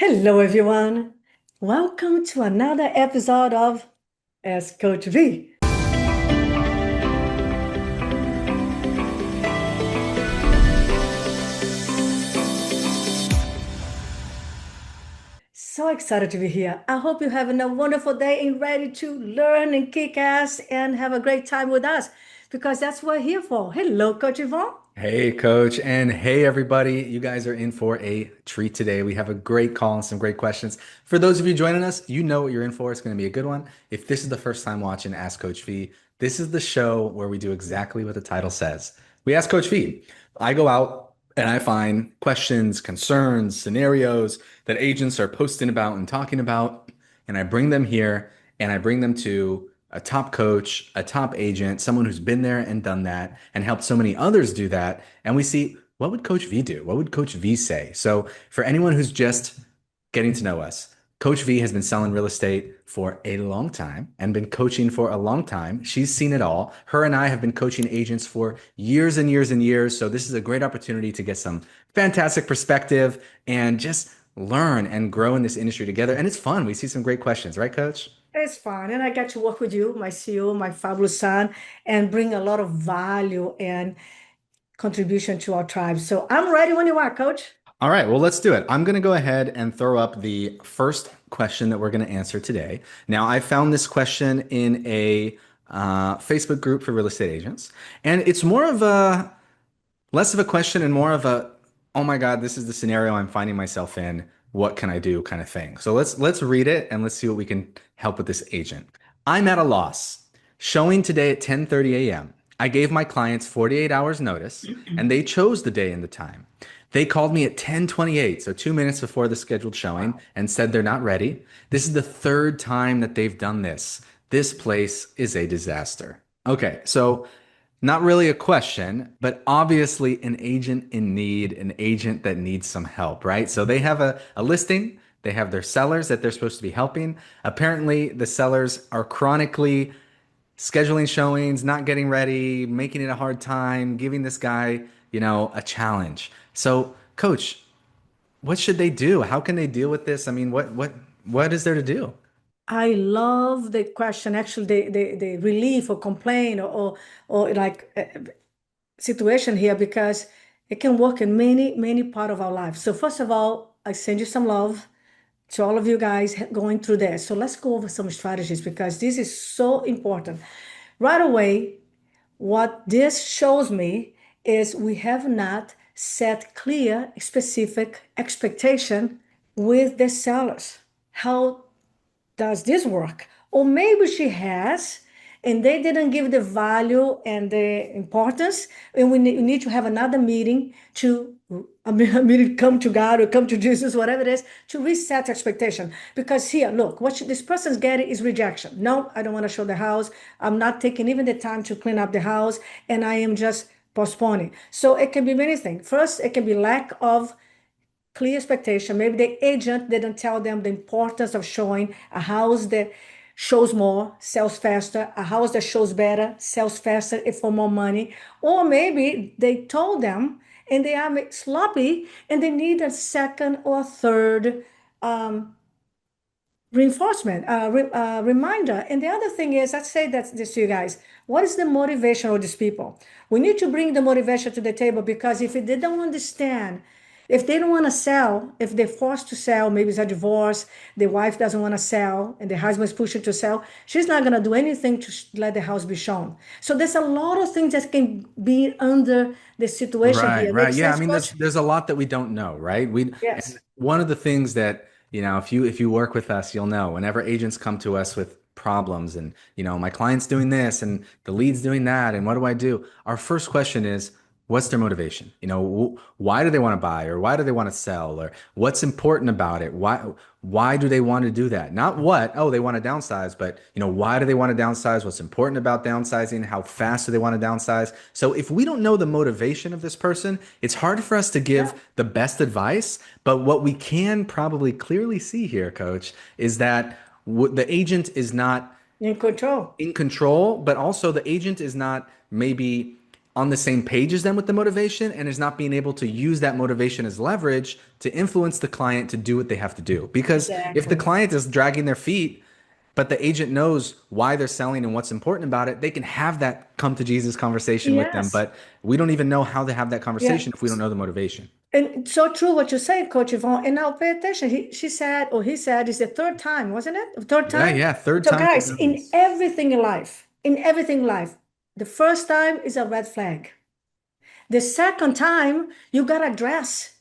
Hello, everyone. Welcome to another episode of Ask Coach V. So excited to be here. I hope you're having a wonderful day and ready to learn and kick ass and have a great time with us because that's what we're here for. Hello, Coach Ivon. Hey, coach, and hey, everybody. You guys are in for a treat today. We have a great call and some great questions. For those of you joining us, you know what you're in for. It's going to be a good one. If this is the first time watching Ask Coach V, this is the show where we do exactly what the title says. We ask Coach V. I go out and I find questions, concerns, scenarios that agents are posting about and talking about, and I bring them here and I bring them to a top coach, a top agent, someone who's been there and done that and helped so many others do that. And we see what would Coach V do? What would Coach V say? So, for anyone who's just getting to know us, Coach V has been selling real estate for a long time and been coaching for a long time. She's seen it all. Her and I have been coaching agents for years and years and years. So, this is a great opportunity to get some fantastic perspective and just learn and grow in this industry together. And it's fun. We see some great questions, right, Coach? It's fun. And I get to work with you, my CEO, my fabulous son, and bring a lot of value and contribution to our tribe. So I'm ready when you are, Coach. All right, well, let's do it. I'm going to go ahead and throw up the first question that we're going to answer today. Now, I found this question in a Facebook group for real estate agents, and it's more of a less of a question and more of a, oh my God, this is the scenario I'm finding myself in. What can I do kind of thing. So let's read it and let's see what we can help with this agent. I'm at a loss. Showing today at 10:30 a.m. I gave my clients 48 hours notice and they chose the day and the time. They called me at 10:28, so 2 minutes before the scheduled showing, Wow. and said they're not ready. This is the third time that they've done this. This place is a disaster. Okay, so not really a question, but obviously an agent in need, an agent that needs some help, right? So they have a listing, they have their sellers that they're supposed to be helping. Apparently, the sellers are chronically scheduling showings, not getting ready, making it a hard time, giving this guy, a challenge. So, coach, what should they do? How can they deal with this? I mean, what is there to do? I love the question, actually, the relief or complaint or like situation here because it can work in many, many part of our lives. So first of all, I send you some love to all of you guys going through this. So let's go over some strategies because this is so important. Right away, what this shows me is we have not set clear, specific expectation with the sellers. How does this work? Or maybe she has, and they didn't give the value and the importance, and we need to have another meeting to, a meeting, come to God or come to Jesus, whatever it is, to reset expectation. Because here, look, this person's getting is rejection. No, I don't want to show the house. I'm not taking even the time to clean up the house, and I am just postponing. So it can be many things. First, it can be lack of clear expectation. Maybe the agent didn't tell them the importance of showing a house that shows more, sells faster, a house that shows better, sells faster and for more money. Or maybe they told them and they are sloppy and they need a second or third reinforcement, reminder. And the other thing is, I'd say that this to you guys, what is the motivation of these people? We need to bring the motivation to the table because if they don't understand, if they don't want to sell, if they're forced to sell, maybe it's a divorce, the wife doesn't want to sell, and the husband is pushing to sell, she's not going to do anything to let the house be shown. So there's a lot of things that can be under the situation Right, here. right. Makes Yeah, I sense, mean there's Coach? there's a lot that we don't know, right? We and Yes. one of the things that, if you work with us, you'll know whenever agents come to us with problems and, my client's doing this and the lead's doing that and what do I do? Our first question is, what's their motivation? Why do they want to buy or why do they want to sell or what's important about it? Why do they want to do that? Not what, oh, they want to downsize, but why do they want to downsize? What's important about downsizing? How fast do they want to downsize? So if we don't know the motivation of this person, it's hard for us to Yeah. give the best advice. But what we can probably clearly see here, coach, is that the agent is not In control. in control, but also the agent is not maybe on the same page as them with the motivation and is not being able to use that motivation as leverage to influence the client to do what they have to do. Because if the Exactly. client is dragging their feet, but the agent knows why they're selling and what's important about it, they can have that come to Jesus conversation with them. Yes. But we don't even know how to have that Yeah. conversation if we don't know the motivation. And so true what you say, Coach Yvonne. And now pay attention. She said, or he said, it's the third time, wasn't it? The third Yeah, time? yeah. Third So, time guys, conversion. in everything in life, the first time is a red flag. The second time, you got to address.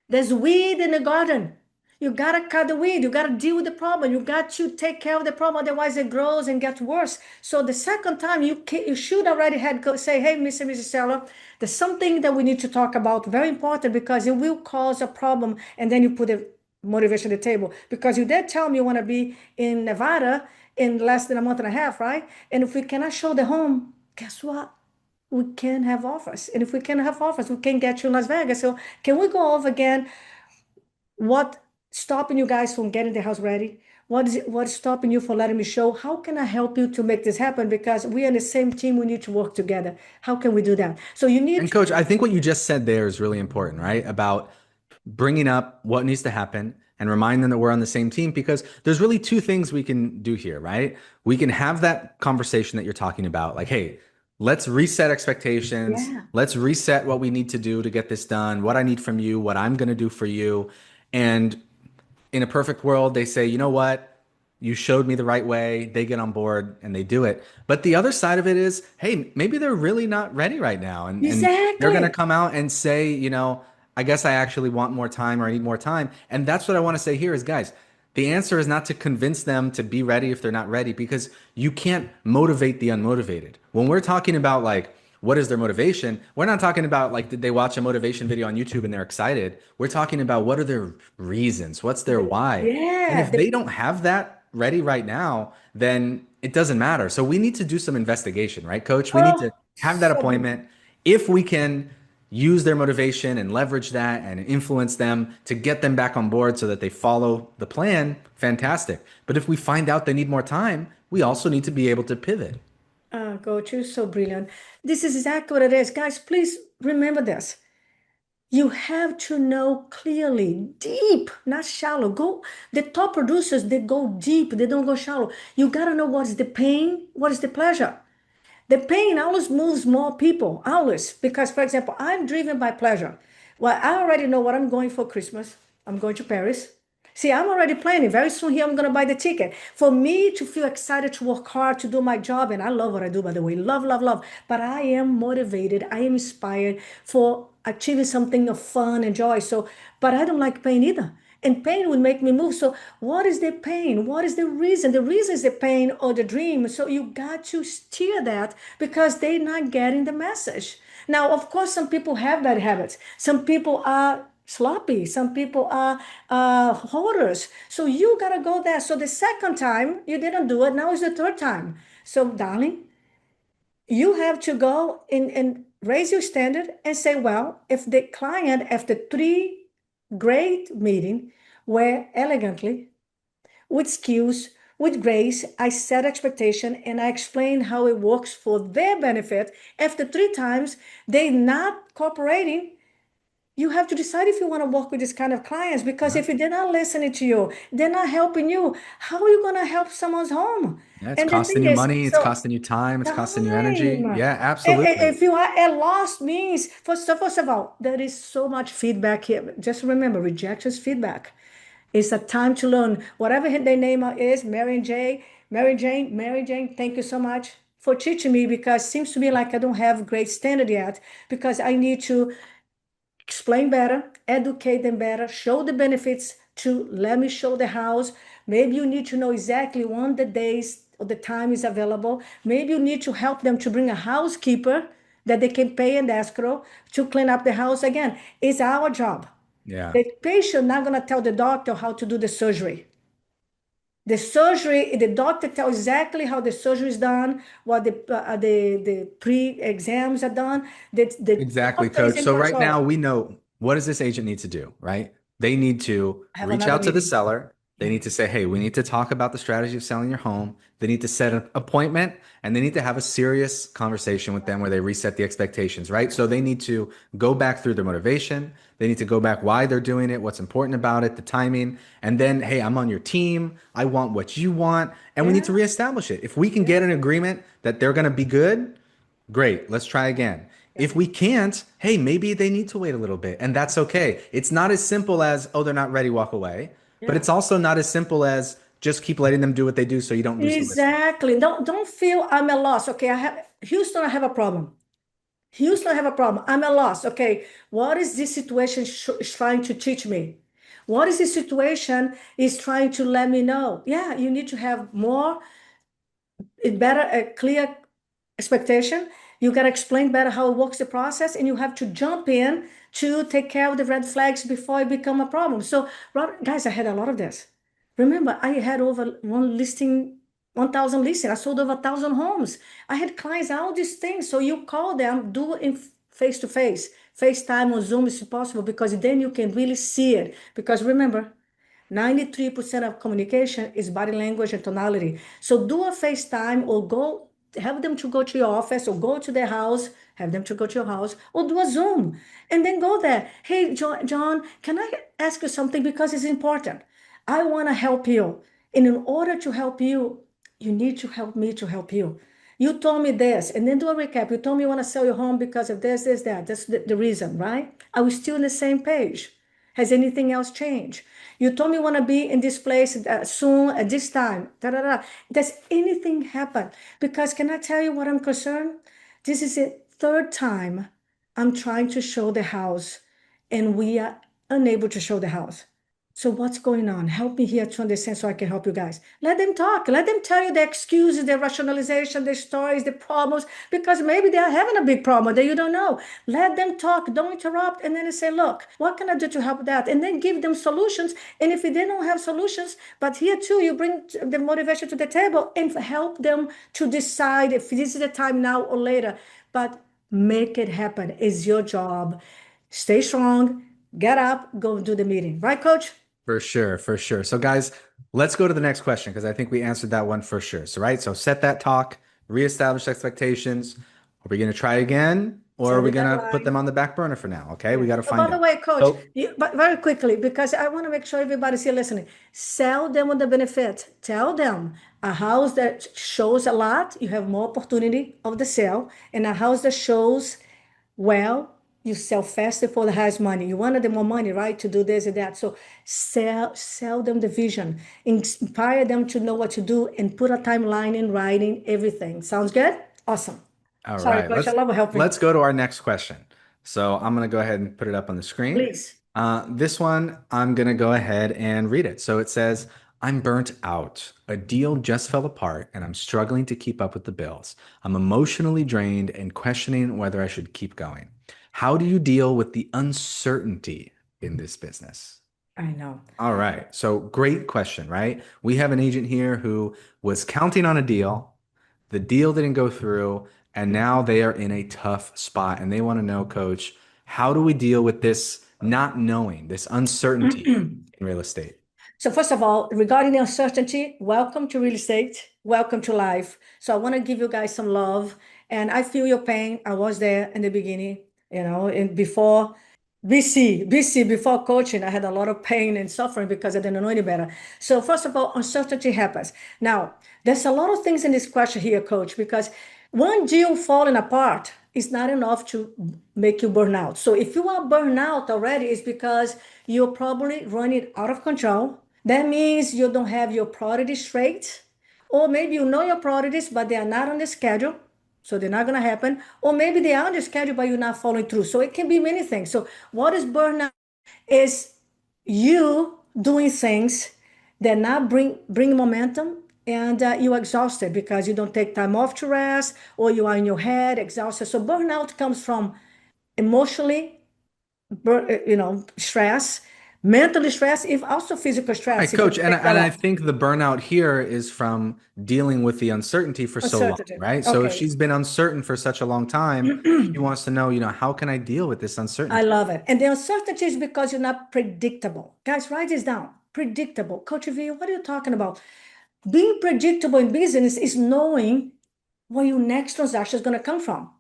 There's weed in the garden. You gotta cut the weed. You gotta deal with the problem. You got to take care of the problem, otherwise it grows and gets worse. So the second time, you should already had say, "Hey, Mr. and Mrs. Seller, there's something that we need to talk about. Very important because it will cause a problem." And then you put the motivation on the table because you did tell me you want to be in Nevada in less than a month and a half, right? And if we cannot show the home, guess what? We can have offers. And if we can have offers, we can get you in Las Vegas. So can we go over again what stopping you guys from getting the house ready? What's stopping you from letting me show? How can I help you to make this happen? Because we are in the same team, we need to work together. How can we do that? So you need And to, coach, I think what you just said there is really important, right? About bringing up what needs to happen and remind them that we're on the same team because there's really two things we can do here, right? We can have that conversation that you're talking about, like, hey, let's reset expectations. yeah. Let's reset what we need to do to get this done, what I need from you, what I'm going to do for you. And in a perfect world, they say, you know what? You showed me the right way. They get on board and they do it. But the other side of it is, hey, maybe they're really not ready right now. And they're going to Exactly. come out and say, I guess I actually want more time or I need more time. And that's what I want to say here is, guys, the answer is not to convince them to be ready if they're not ready because you can't motivate the unmotivated. When we're talking about like, what is their motivation? We're not talking about like, did they watch a motivation video on YouTube and they're excited? We're talking about what are their reasons? What's their why? And Yeah. if they don't have that ready right now, then it doesn't matter. So we need to do some investigation, right, coach? We need to Oh, have that so appointment. If we can use their motivation and leverage that and influence them to get them back on board so that they follow the plan, fantastic. But if we find out they need more time, we also need to be able to pivot. Coach, you're so brilliant. This is exactly what it is. Guys, please remember this. You have to know clearly, deep, not shallow. Go, the top producers, they go deep, they don't go shallow. You gotta know what is the pain, what is the pleasure. The pain always moves more people, always. Because, for example, I'm driven by pleasure. Well, I already know what I'm going for Christmas. I'm going to Paris. See, I'm already planning. Very soon here, I'm going to buy the ticket. For me to feel excited to work hard, to do my job, and I love what I do, by the way. Love, love, love. But I am motivated. I am inspired for achieving something of fun and joy. So, but I don't like pain either. And pain would make me move. So, what is the pain? What is the reason? The reason is the pain or the dream. So, you got to steer that because they're not getting the message. Now, of course, some people have bad habits. Some people are sloppy. Some people are hoarders. So, you got to go there. So, the second time you didn't do it, now is the third time. So, darling, you have to go in and raise your standard and say, well, if the client, after three great meeting, where elegantly, with skills, with grace, I set expectation and I explain how it works for their benefit. After three times, they not cooperating. You have to decide if you want to work with this kind of clients because Yeah. if they're not listening to you, they're not helping you. How are you going to help someone's home? Yeah, it's And the costing thing you is, money, it's so costing you time, it's costing you energy. time. Yeah, absolutely. If you are at loss means, first of all, there is so much feedback here. Just remember, rejection is feedback. It's a time to learn. Whatever their name is, Mary Jane, thank you so much for teaching me because it seems to me like I don't have great standard yet because I need to explain better, educate them better, show the benefits to let me show the house. Maybe you need to know exactly when the days or the time is available. Maybe you need to help them to bring a housekeeper that they can pay in escrow to clean up the house again. It's our job. Yeah. The patient not going to tell the doctor how to do the surgery. The surgery, the doctor tells exactly how the surgery is done, what the pre-exams are done. The Exactly, doctor is coach. in So right now control. we know what does this agent need to do, right? They need to I have reach another out to the meeting. seller. They need to say, hey, we need to talk about the strategy of selling your home. They need to set an appointment and they need to have a serious conversation with them where they reset the expectations, right? So they need to go back through their motivation. They need to go back why they're doing it, what's important about it, the timing. And then, hey, I'm on your team. I want what you want. And we need to Yeah, reestablish it. If we can get yeah, an agreement that they're going to be good, great. Let's try again. yeah, If we can't, hey, maybe they need to wait a little bit, and that's okay. It's not as simple as, oh, they're not ready, walk away. But yeah. it's also not as simple as just keep letting them do what they do so you don't lose the listing. Exactly. Don't feel I'm a loss. Okay, I have Houston, I have a problem. Houston, I have a problem. I'm a loss. Okay, what is this situation is trying to teach me? What is this situation is trying to let me know? Yeah, you need to have more, it better, a clear expectation. You got to explain better how it works the process, and you have to jump in to take care of the red flags before it become a problem. So, guys, I had a lot of this. Remember, I had over 1,000 listings. I sold over 1,000 homes. I had clients, all these things. So you call them, do it in face to face, FaceTime or Zoom if possible, because then you can really see it. Because remember, 93% of communication is body language and tonality. So do a FaceTime or go have them to go to your office or go to their house, have them to go to your house or do a Zoom and then go there. Hey, John, can I ask you something because it's important? I want to help you. And in order to help you, you need to help me to help you. You told me this, and then do a recap. You told me you want to sell your home because of this, that. That's the reason, right? Are we still on the same page? Has anything else changed? You told me you want to be in this place soon at this time. Da, da, da. Does anything happen? Because can I tell you what I'm concerned? This is the third time I'm trying to show the house and we are unable to show the house. So what's going on? Help me here to understand so I can help you guys. Let them talk. Let them tell you the excuses, the rationalization, the stories, the problems, because maybe they are having a big problem that you don't know. Let them talk. Don't interrupt. And then say, look, what can I do to help that? And then give them solutions. And if they don't have solutions, but here too, you bring the motivation to the table and help them to decide if this is the time now or later. But make it happen. It's your job. Stay strong. Get up. Go do the meeting. Right, coach? For sure, for sure. So, guys, let's go to the next question because I think we answered that one for sure. So, right, so set that talk, reestablish expectations. Are we going to try again, or are Set we the going to put them deadline. on the back burner for now? Okay, we Yeah. got to Oh, by find the out. way, coach, So, but very quickly, because I want to make sure everybody's here listening. Sell them on the benefit. Tell them a house that shows a lot, you have more opportunity of the sale, and a house that shows well, you sell faster for the highest money. You wanted the more money, right, to do this and that. So sell them the vision, inspire them to know what to do, and put a timeline in writing. Everything sounds good. Awesome. all Sorry, right, coach. I love helping. let's go to our next question. So, I'm going to go ahead and put it up on the screen. Please. This one, I'm going to go ahead and read it. So it says, I'm burnt out. A deal just fell apart and I'm struggling to keep up with the bills. I'm emotionally drained and questioning whether I should keep going. How do you deal with the uncertainty in this business? I know. All right. So great question, right? We have an agent here who was counting on a deal. The deal didn't go through, and now they are in a tough spot. And they want to know, coach, how do we deal with this not knowing, this uncertainty in real estate? So first of all, regarding the uncertainty, welcome to real estate, welcome to life. So I want to give you guys some love, and I feel your pain. I was there in the beginning, and before BC, before coaching, I had a lot of pain and suffering because I didn't know any better. So first of all, uncertainty happens. Now, there's a lot of things in this question here, coach, because one deal falling apart is not enough to make you burn out. So if you are burned out already, it's because you're probably running out of control. That means you don't have your priorities straight, or maybe you know your priorities, but they are not on the schedule. So they're not going to happen. Or maybe they are on the schedule, but you're not following through. So it can be many things. So what is burnout? Is you doing things that not bring momentum, and you're exhausted because you don't take time off to rest, or you are in your head exhausted. So burnout comes from emotionally, stress, mentally stress, if also physical Right, stress if you coach. don't take And that I off. think the burnout here is from dealing with the uncertainty for so long, Uncertainty. right? So if Okay. she's been uncertain for such a long time, she wants to know, how can I deal with this I uncertainty? love it. And the uncertainty is because you're not predictable. Guys, write this down. predictable. Coach V, what are you talking about? Being predictable in business is knowing where your next transaction is going to come from.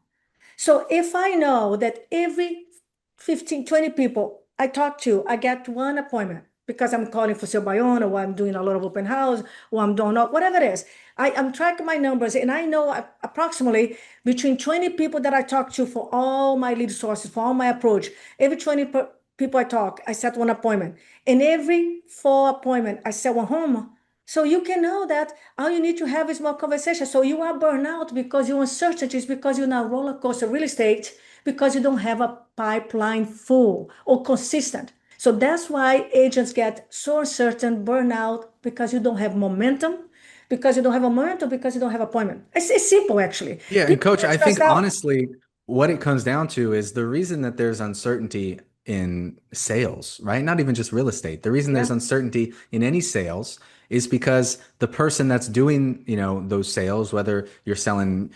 So if I know that every 15, 20 people I talk to, I get one appointment because I'm calling for sale by owner, or I'm doing a lot of open house, or I'm doing whatever it is. I'm tracking my numbers and I know approximately between 20 people that I talk to for all my lead sources, for all my approach. Every 20 people I talk, I set one appointment. And every four appointment, I set one home. So you can know that all you need to have is more conversation. So you are burnout because you're uncertainty, is because you're not roller coaster real estate, because you don't have a pipeline full or consistent. So that's why agents get so uncertain, burnout, because you don't have momentum, because you don't have a momentum, because you don't have appointment. It's simple, actually. Yeah, and People coach, get I think stressed out. honestly, what it comes down to is the reason that there's uncertainty in sales, right? Not even just real estate. The reason there's Yeah. uncertainty in any sales is because the person that's doing, those sales, whether you're selling,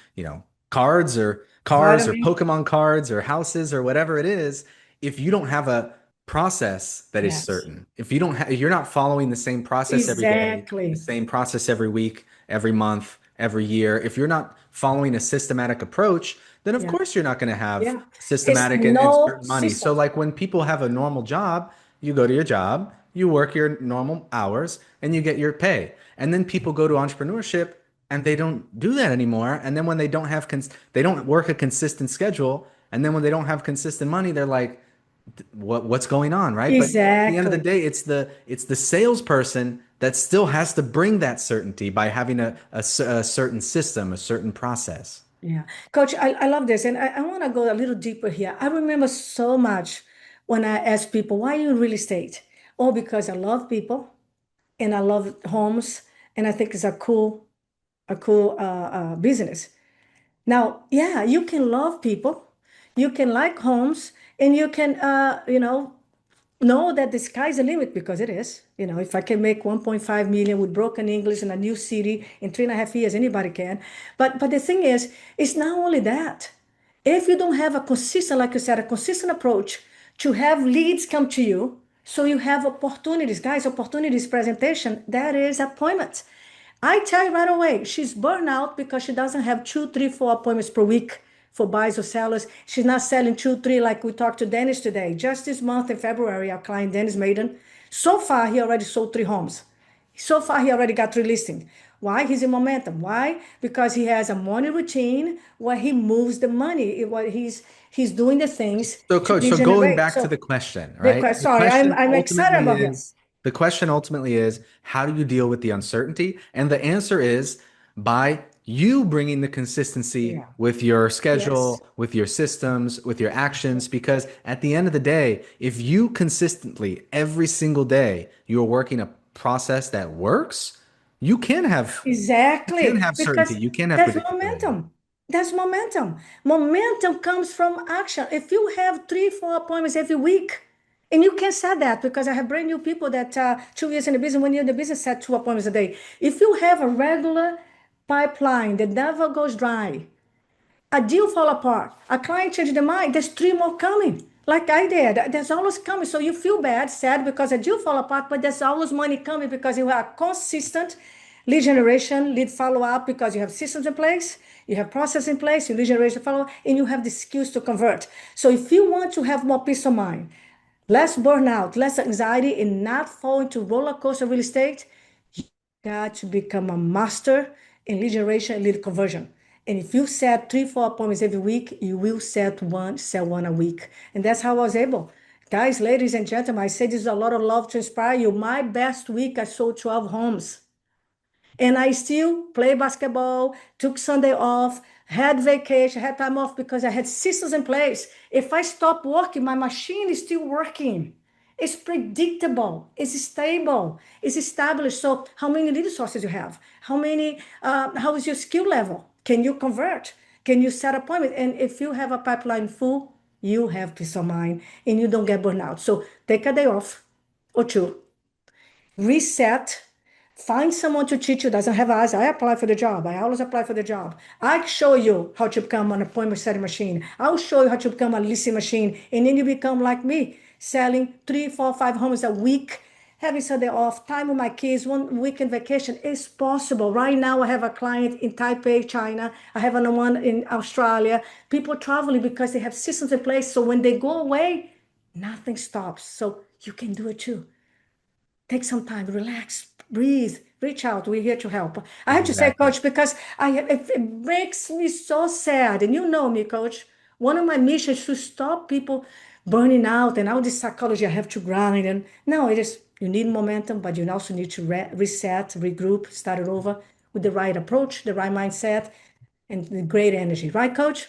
cards or cars or Vitamin. Pokemon cards or houses or whatever it is, if you don't have a process that is Yes. certain, if you're not following the same process every day, the Exactly. same process every week, every month, every year, if you're not following a systematic approach, then of Yeah. course you're not going to have Yeah. It's systematic and no certain money. So system. like when people have a normal job, you go to your job, you work your normal hours, and you get your pay. And then people go to entrepreneurship and they don't do that anymore. And then when they don't have they don't work a consistent schedule, and then when they don't have consistent money, they're like, what's going on, right? But at the end of the Exactly. day, it's the salesperson that still has to bring that certainty by having a certain system, a certain process. Yeah. Coach, I love this. And I want to go a little deeper here. I remember so much when I ask people, why are you in real estate? Oh, because I love people and I love homes. And I think it's a cool business. Now, yeah, you can love people, you can like homes, and you can, know that the sky's the limit, because it is. If I can make 1.5 million with broken English in a new city in 3.5 years, anybody can. But the thing is, it's not only that. If you don't have a consistent, like you said, a consistent approach to have leads come to you, so you have opportunities, guys, opportunities presentation, that is appointments. I tell you right away, she's burned out because she doesn't have two, three, four appointments per week for buyers or sellers. She's not selling two, three, like we talked to Dennis today. Just this month in February, our client Dennis Maiden, so far he already sold 3 homes. So far he already got 3 listings. Why? He's in momentum. Why? Because he has a morning routine where he moves the money. What he's doing the things So, to coach, lead so going generate. back to So the question, right? The sorry, I'm question I'm excited ultimately about him. is the question ultimately is how do you deal with the uncertainty? And the answer is by you bringing the consistency Yeah. with your Yes. schedule, with your systems, with your actions. Because at the end of the day, if you consistently every single day you're working a process that works, you can have you can Exactly, have certainty, because you can have that's predictability. momentum. That's momentum. Momentum comes from action. If you have three, four appointments every week, and you can set that, because I have brand new people that 2 years in the business, when you're in the business, set 2 appointments a day. If you have a regular pipeline that never goes dry, a deal fall apart, a client changed their mind, there's three more coming. Like I did. There's always coming. So you feel bad, sad because a deal fall apart, but there's always money coming because you are consistent lead generation, lead follow-up, because you have systems in place, you have process in place, you lead generation follow, and you have the skills to convert. So if you want to have more peace of mind, less burnout, less anxiety, and not fall into roller coaster real estate, got to become a master in lead generation and lead conversion. And if you set three, four appointments every week, you will set one, sell one a week. And that's how I was able. Guys, ladies and gentlemen, I say this is a lot of love to inspire you. My best week, I sold 12 homes. And I still play basketball, took Sunday off, had vacation, had time off because I had systems in place. If I stop working, my machine is still working. It's predictable, it's stable, it's established. So how many lead sources you have? How is your skill level? Can you convert? Can you set appointment? And if you have a pipeline full, you have peace of mind and you don't get burnout. So take a day off or two, reset, find someone to teach you. Doesn't have eyes. I apply for the job. I always apply for the job. I show you how to become an appointment setting machine. I'll show you how to become a listing machine. And then you become like me, selling 3, 4, 5 homes a week, having Sunday off, time with my kids, one weekend vacation is possible. Right now, I have a client in Taipei, China. I have another one in Australia. People traveling because they have systems in place. So when they go away, nothing stops. So you can do it too. Take some time, relax, breathe, reach out. We're here to help. I have to say, Exactly. coach, because it makes me so sad. And you know me, coach. One of my missions is to stop people burning out and all this psychology I have to grind. And no, it is you need momentum, but you also need to reset, regroup, start it over with the right approach, the right mindset, and the great energy. Right, coach?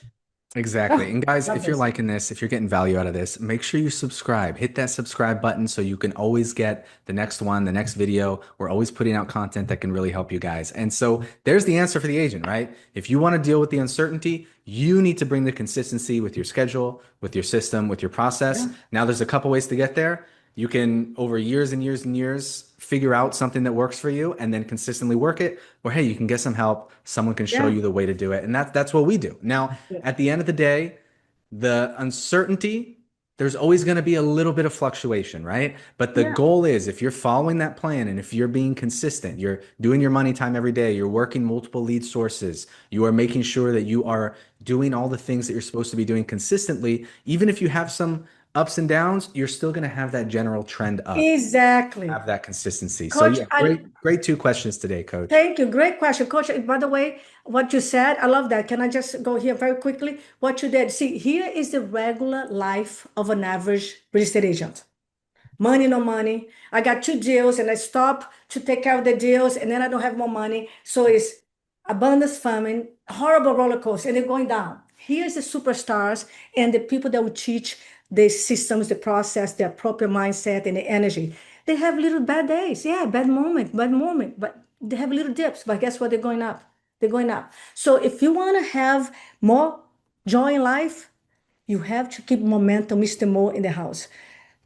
Exactly. Oh, And guys, love if you're this. liking this, if you're getting value out of this, make sure you subscribe. Hit that subscribe button so you can always get the next one, the next video. We're always putting out content that can really help you guys. And so there's the answer for the agent, right? If you want to deal with the uncertainty, you need to bring the consistency with your schedule, with your system, with your process. Yeah. Now, there's a couple ways to get there. You can, over years and years and years, figure out something that works for you and then consistently work it. Or hey, you can get some help. Someone can show Yeah. you the way to do it. And that's what we do. Now, Yeah. at the end of the day, the uncertainty, there's always going to be a little bit of fluctuation, right? But the Yeah. goal is if you're following that plan and if you're being consistent, you're doing your money time every day, you're working multiple lead sources, you are making sure that you are doing all the things that you're supposed to be doing consistently, even if you have some ups and downs, you're still going to have that general trend up, Exactly. have that consistency. So Coach, yeah, great two questions today, coach. thank you. Great question, Coach. By the way, what you said, I love that. Can I just go here very quickly? What you did. See, here is the regular life of an average real estate agent. Money, no money. I got two deals and I stop to take care of the deals and then I don't have more money. So it's abundance famine, horrible roller coaster, and they're going down. Here's the superstars and the people that will teach the systems, the process, the appropriate mindset, and the energy. They have little bad days. Yeah, bad moment, but they have little dips. But guess what? They're going up. They're going up. So if you want to have more joy in life, you have to keep momentum, Mr. Mo, in the house.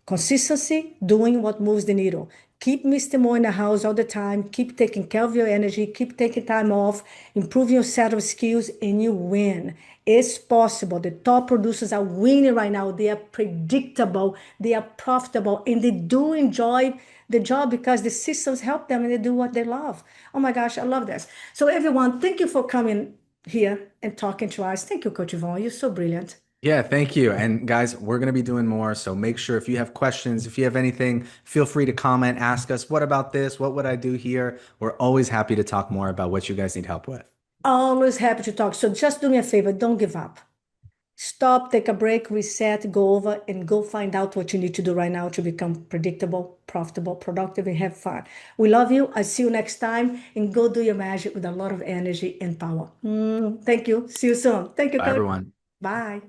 Consistency, doing what moves the needle. Keep Mr. Mo in the house all the time. Keep taking care of your energy. Keep taking time off. Improve your set of skills, and you win. It's possible. The top producers are winning right now. They are predictable. They are profitable, and they do enjoy the job because the systems help them and they do what they love. Oh my gosh, I love this. So everyone, thank you for coming here and talking to us. Thank you, Coach Yvonne. You're so brilliant. Yeah, thank you. And guys, we're going to be doing more. So make sure if you have questions, if you have anything, feel free to comment, ask us, what about this? What would I do here? We're always happy to talk more about what you guys need help with. Always happy to talk. So just do me a favor, don't give up. Stop, take a break, reset, go over, and go find out what you need to do right now to become predictable, profitable, productive, and have fun. We love you. I'll see you next time. And go do your magic with a lot of energy and power. Thank you. See you soon. Thank you, Bye, Coach. everyone. Bye.